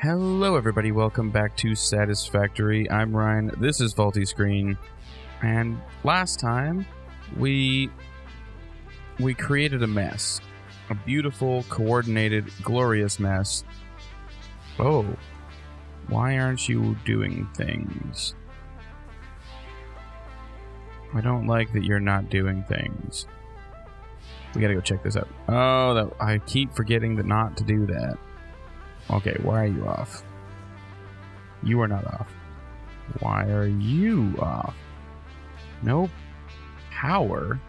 Hello everybody, welcome back to Satisfactory. I'm Ryan, this is Faulty Screen, and last time we created a mess. A beautiful, coordinated, glorious mess. Oh, why aren't you doing things? I don't like that you're not doing things. We gotta go check this out. Oh, I keep forgetting not to do that. Okay, why are you off? You are not off. Why are you off? No power?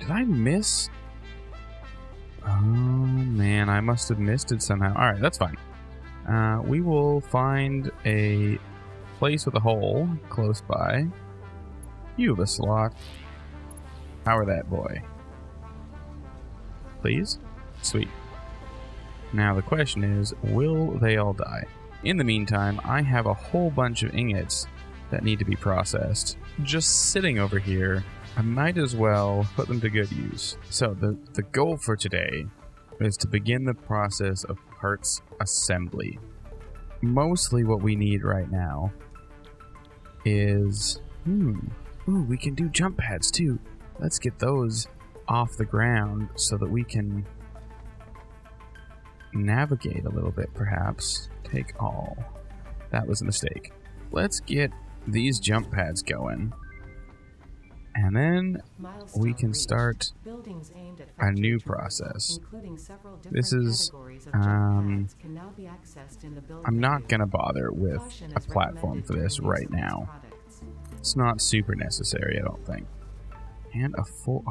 Did I miss? Oh man, I must have missed it somehow. Alright, that's fine. We will find a place with a hole close by. You have a slot. Power that boy. Please? Sweet. Now the question is, will they all die? In the meantime, I have a whole bunch of ingots that need to be processed. Just sitting over here, I might as well put them to good use. So the goal for today is to begin the process of parts assembly. Mostly what we need right now is... Ooh, we can do jump pads too. Let's get those off the ground so that we can navigate a little bit, perhaps. Take all. That was a mistake. Let's get these jump pads going. And then we can start a new process. This is, I'm not going to bother with a platform for this right now. It's not super necessary, I don't think. And a full,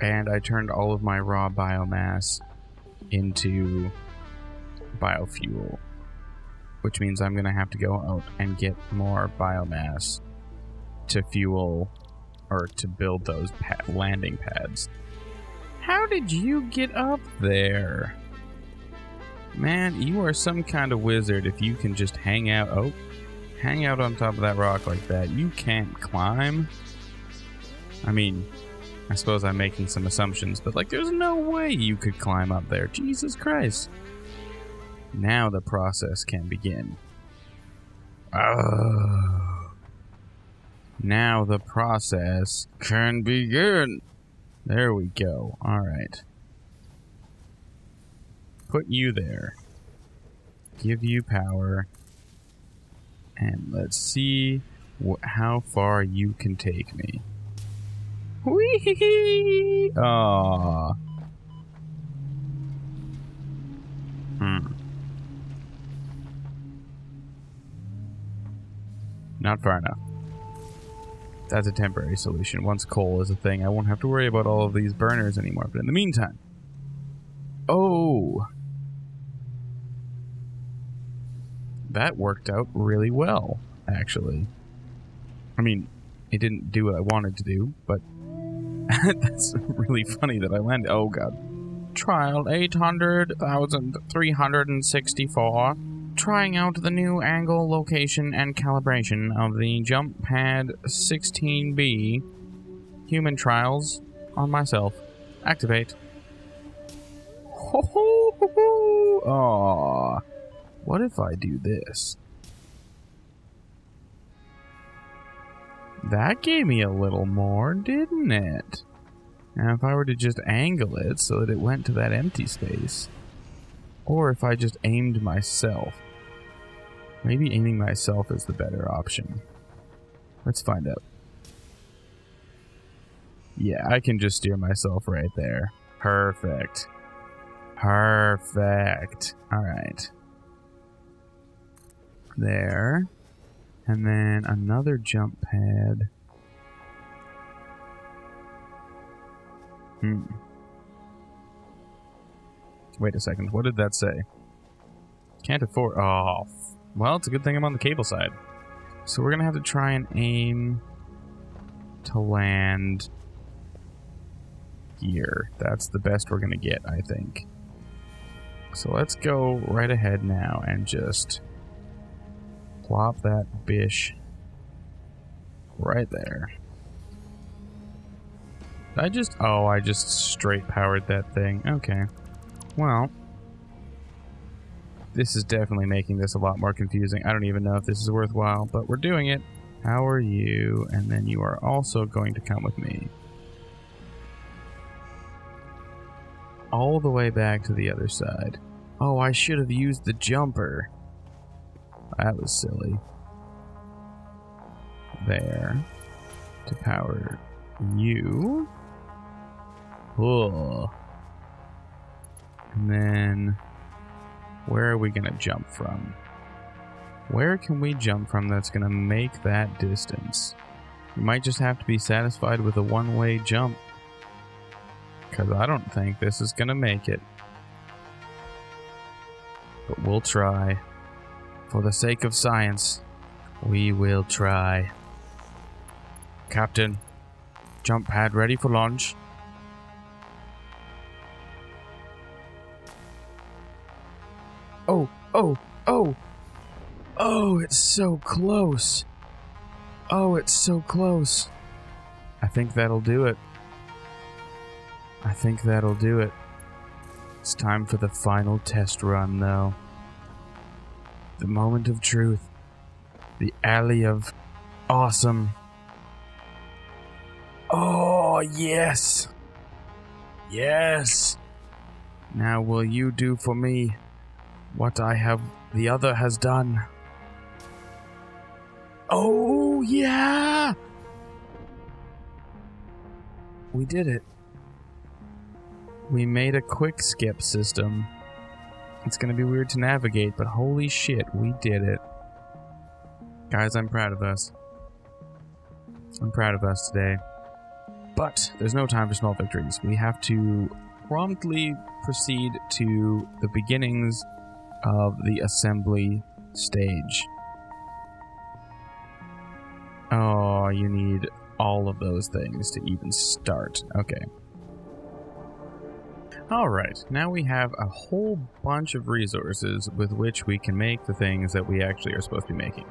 and I turned all of my raw biomass into biofuel, which means I'm going to have to go out and get more biomass to fuel, or to build those landing pads. How did you get up there? Man, you are some kind of wizard if you can just hang out on top of that rock like that. You can't climb. I mean, I suppose I'm making some assumptions, but like, there's no way you could climb up there. Jesus Christ. Now the process can begin. Now the process can begin. There we go. Alright. Put you there. Give you power. And let's see how far you can take me. Whee! Aww. Not far enough. That's a temporary solution. Once coal is a thing, I won't have to worry about all of these burners anymore. But in the meantime... Oh! That worked out really well, actually. I mean, it didn't do what I wanted to do, but... That's really funny that I landed... Oh, God. Trial 800,364. Trying out the new angle, location, and calibration of the jump pad 16B. Human trials on myself. Activate. Ho ho ho ho! Aww. What if I do this? That gave me a little more, didn't it? Now if I were to just angle it so that it went to that empty space. Or if I just aimed myself. Maybe aiming myself is the better option. Let's find out. Yeah, I can just steer myself right there. Perfect. Perfect. Alright. There. And then another jump pad. Wait a second, what did that say? Can't afford... Oh, well, it's a good thing I'm on the cable side. So we're gonna have to try and aim to land here. That's the best we're gonna get, I think. So let's go right ahead now and just plop that bish Right there. I just straight powered that thing. Okay. Well, this is definitely making this a lot more confusing. I don't even know if this is worthwhile, but we're doing it. How are you? And then you are also going to come with me. All the way back to the other side. Oh, I should have used the jumper. That was silly. There. To power you. Oh. And then, where are we going to jump from? Where can we jump from that's going to make that distance? We might just have to be satisfied with a one-way jump. Because I don't think this is going to make it. But we'll try. For the sake of science, we will try. Captain, jump pad ready for launch. Oh, oh, oh! Oh, it's so close! Oh, it's so close! I think that'll do it. I think that'll do it. It's time for the final test run, though. The moment of truth. The alley of awesome. Oh, yes! Yes! Now will you do for me what the other has done? Oh, yeah! We did it. We made a quick skip system. It's gonna be weird to navigate, but holy shit, we did it. Guys, I'm proud of us. I'm proud of us today. But there's no time for small victories. We have to promptly proceed to the beginnings of the assembly stage. Oh, you need all of those things to even start. Okay. Alright, now we have a whole bunch of resources with which we can make the things that we actually are supposed to be making.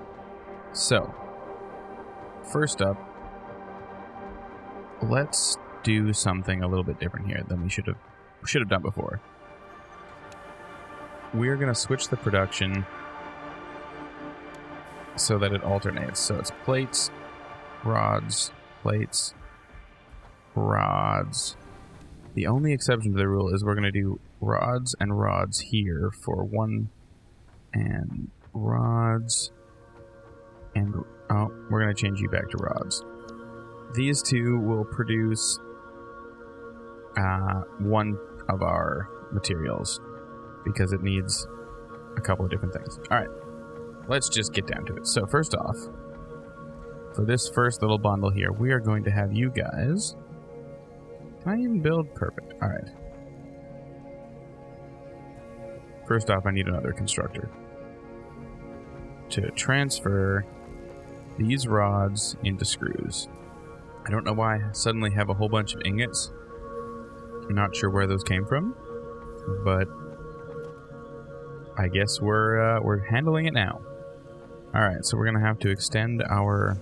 So, first up, let's do something a little bit different here than we should have done before. We're going to switch the production so that it alternates. So it's plates, rods, plates, rods. The only exception to the rule is we're going to do rods and rods here for one, and rods, and we're going to change you back to rods. These two will produce one of our materials because it needs a couple of different things. Alright, let's just get down to it. So first off, for this first little bundle here, we are going to have you guys... Can I even build? Perfect. Alright. First off, I need another constructor to transfer these rods into screws. I don't know why I suddenly have a whole bunch of ingots. I'm not sure where those came from, but I guess we're handling it now. Alright, so we're gonna have to extend our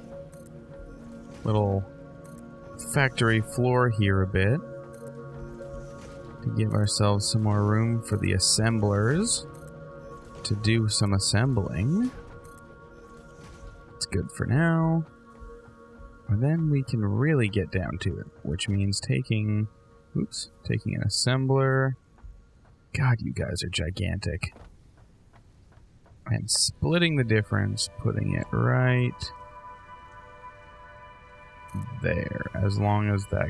little factory floor here a bit to give ourselves some more room for the assemblers to do some assembling. It's good for now. And then we can really get down to it, which means taking an assembler. God, you guys are gigantic. And splitting the difference, putting it right there, as long as that...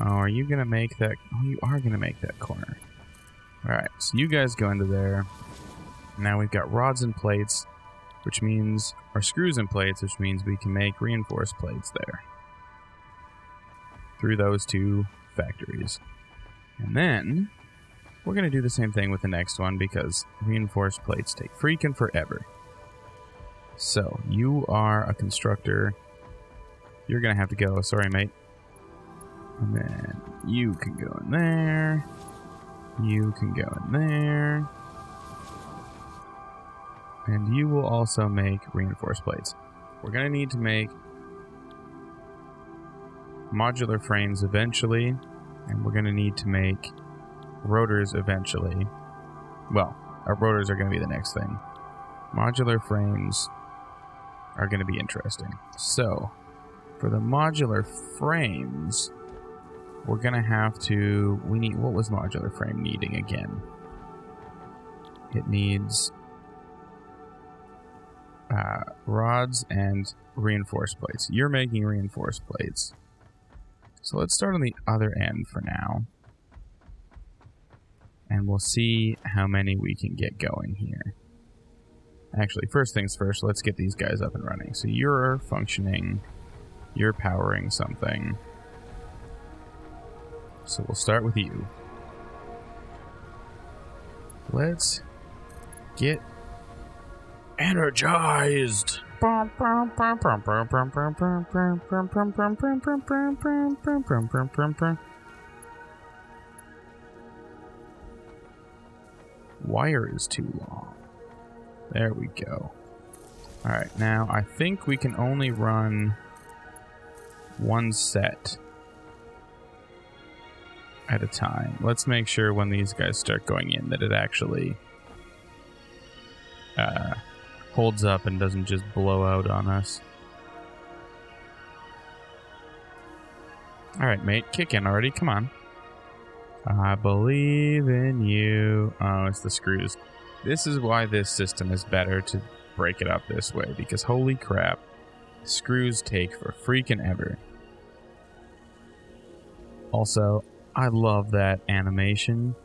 Oh, are you going to make that... Oh, you are going to make that corner. Alright, so you guys go into there. Now we've got rods and plates, which means... Or screws and plates, which means we can make reinforced plates there. Through those two factories. And then... We're going to do the same thing with the next one, because reinforced plates take freaking forever. So, you are a constructor... You're gonna have to go. Sorry, mate. And then you can go in there. You can go in there. And you will also make reinforced plates. We're gonna need to make modular frames eventually, and we're going to need to make rotors eventually. Well, our rotors are going to be the next thing. Modular frames are going to be interesting. So, for the modular frames, we're going to have to... what was modular frame needing again? It needs rods and reinforced plates. You're making reinforced plates. So let's start on the other end for now. And we'll see how many we can get going here. Actually, first things first, let's get these guys up and running. So you're functioning. You're powering something. So we'll start with you. Let's get energized. Wire is too long. There we go. Alright, now I think we can only run one set at a time. Let's make sure when these guys start going in that it actually holds up and doesn't just blow out on us. Alright, mate, kick in already, come on. I believe in you. Oh, it's the screws. This is why this system is better to break it up this way, because holy crap, screws take for freaking ever. Also, I love that animation,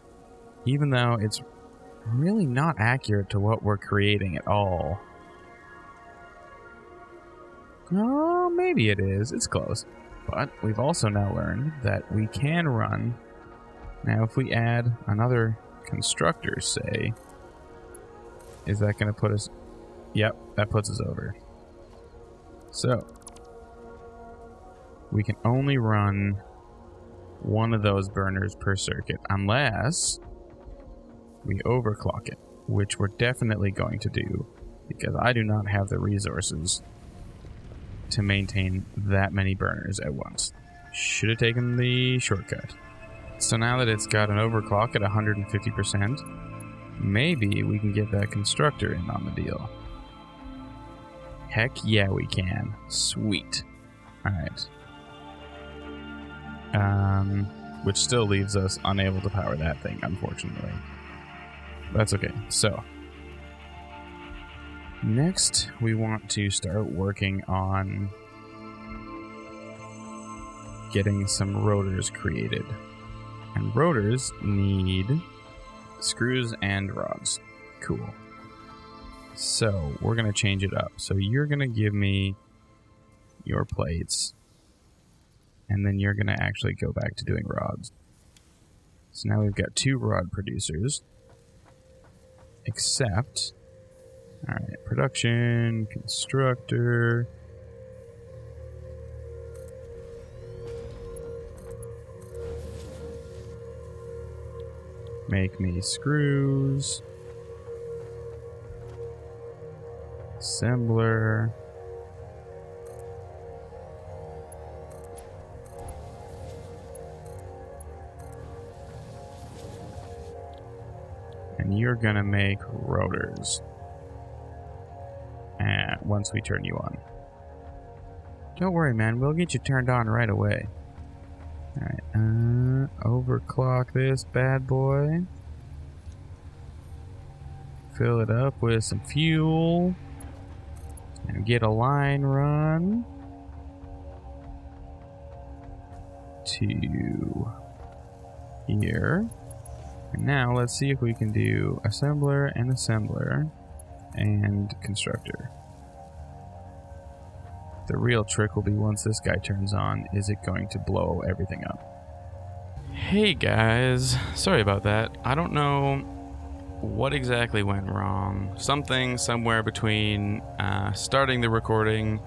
even though it's really not accurate to what we're creating at all. Oh, maybe it is. It's close. But we've also now learned that we can run. Now, if we add another constructor, say, is that going to put us... Yep, that puts us over. So, we can only run one of those burners per circuit, unless we overclock it, which we're definitely going to do, because I do not have the resources to maintain that many burners at once. Should have taken the shortcut. So now that it's got an overclock at 150%, maybe we can get that constructor in on the deal. Heck yeah, we can. Sweet. Alright. Which still leaves us unable to power that thing, unfortunately. That's okay. So, next we want to start working on getting some rotors created. And rotors need screws and rods. Cool. So, we're going to change it up. So, you're going to give me your plates. And then you're going to actually go back to doing rods. So now we've got 2 rod producers. Except... Alright, production, constructor... Make me screws. Assembler. And you're gonna make rotors. And once we turn you on. Don't worry, man. We'll get you turned on right away. Alright, overclock this bad boy. Fill it up with some fuel. And get a line run. To here. And now let's see if we can do assembler and assembler and constructor. The real trick will be once this guy turns on, is it going to blow everything up? Hey guys, sorry about that. I don't know what exactly went wrong. Something somewhere between starting the recording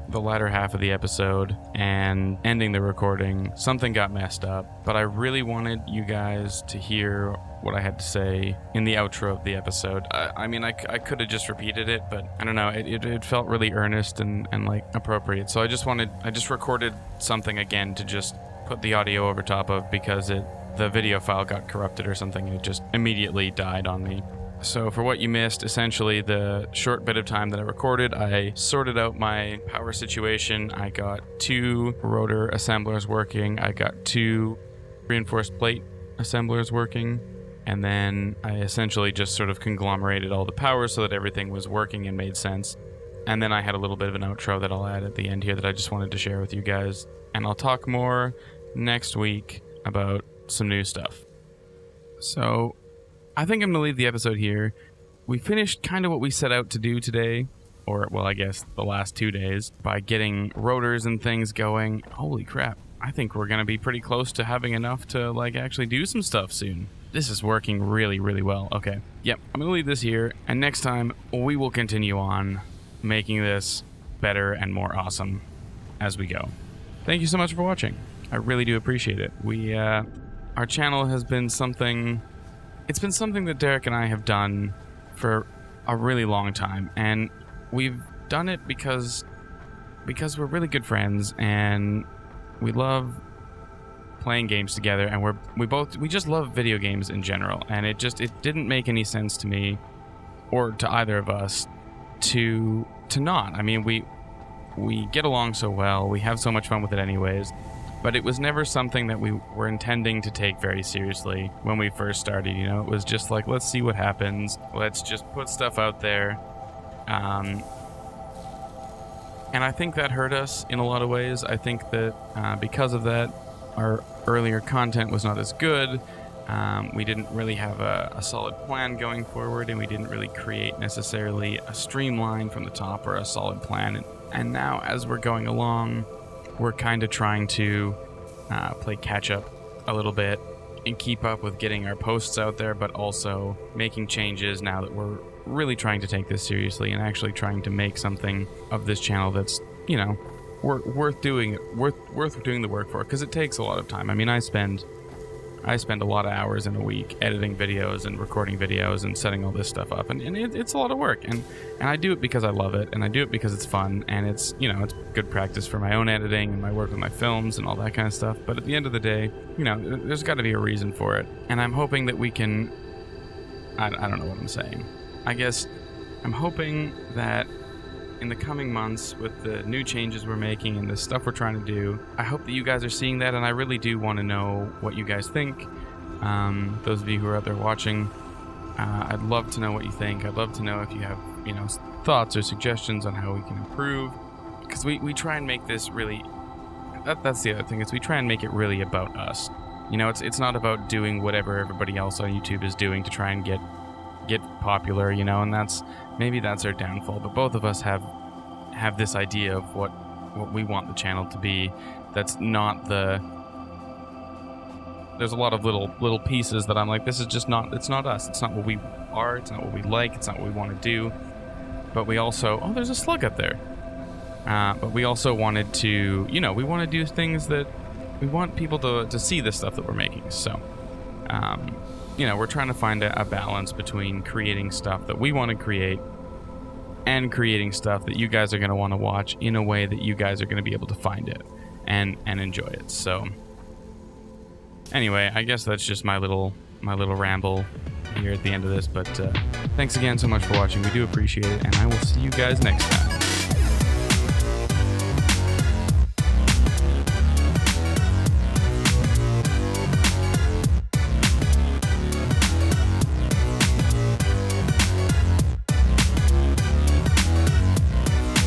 the latter half of the episode, and ending the recording. Something got messed up, but I really wanted you guys to hear what I had to say in the outro of the episode. I could have just repeated it, but I don't know, it felt really earnest and like appropriate. So I just recorded something again to just put the audio over top of, because the video file got corrupted or something, and it just immediately died on me. So for what you missed, essentially the short bit of time that I recorded, I sorted out my power situation. I got 2 rotor assemblers working. I got 2 reinforced plate assemblers working. And then I essentially just sort of conglomerated all the power so that everything was working and made sense. And then I had a little bit of an outro that I'll add at the end here that I just wanted to share with you guys. And I'll talk more next week about some new stuff. So I think I'm going to leave the episode here. We finished kind of what we set out to do today, or, well, I guess the last 2 days, by getting rotors and things going. Holy crap. I think we're going to be pretty close to having enough to, like, actually do some stuff soon. This is working really, really well. Okay. Yep, I'm going to leave this here, and next time we will continue on making this better and more awesome as we go. Thank you so much for watching. I really do appreciate it. Our channel has been something... It's been something that Derek and I have done for a really long time, and we've done it because we're really good friends, and we love playing games together, and we just love video games in general, and it didn't make any sense to me or to either of us to not. I mean, we get along so well, we have so much fun with it anyways. But it was never something that we were intending to take very seriously when we first started, you know? It was just like, let's see what happens. Let's just put stuff out there. And I think that hurt us in a lot of ways. I think that because of that, our earlier content was not as good. We didn't really have a solid plan going forward, and we didn't really create necessarily a streamline from the top or a solid plan. And now, as we're going along, we're kind of trying to play catch up a little bit and keep up with getting our posts out there, but also making changes now that we're really trying to take this seriously and actually trying to make something of this channel that's, you know, worth doing the work for, because it takes a lot of time. I mean, I spend a lot of hours in a week editing videos and recording videos and setting all this stuff up, and it's a lot of work, and I do it because I love it, and I do it because it's fun, and it's, you know, it's good practice for my own editing and my work with my films and all that kind of stuff. But at the end of the day, you know, there's got to be a reason for it, and I'm hoping that we can, I don't know what I'm saying. I guess I'm hoping that in the coming months, with the new changes we're making and the stuff we're trying to do, I hope that you guys are seeing that, and I really do want to know what you guys think. Those of you who are out there watching, I'd love to know what you think. I'd love to know if you have, you know, thoughts or suggestions on how we can improve, because we try and make this really... That's the other thing, is we try and make it really about us. You know, it's not about doing whatever everybody else on YouTube is doing to try and get popular, you know, and maybe that's our downfall. But both of us have this idea of what we want the channel to be. That's not there's a lot of little pieces that I'm like, this is just not, it's not us. It's not what we are. It's not what we like. It's not what we want to do. But we also, oh, there's a slug up there. But we also wanted to, you know, we want to do things that we want people to see the stuff that we're making. So, you know, we're trying to find a balance between creating stuff that we want to create and creating stuff that you guys are going to want to watch in a way that you guys are going to be able to find it and enjoy it. So anyway, I guess that's just my little ramble here at the end of this. But thanks again so much for watching. We do appreciate it, and I will see you guys next time.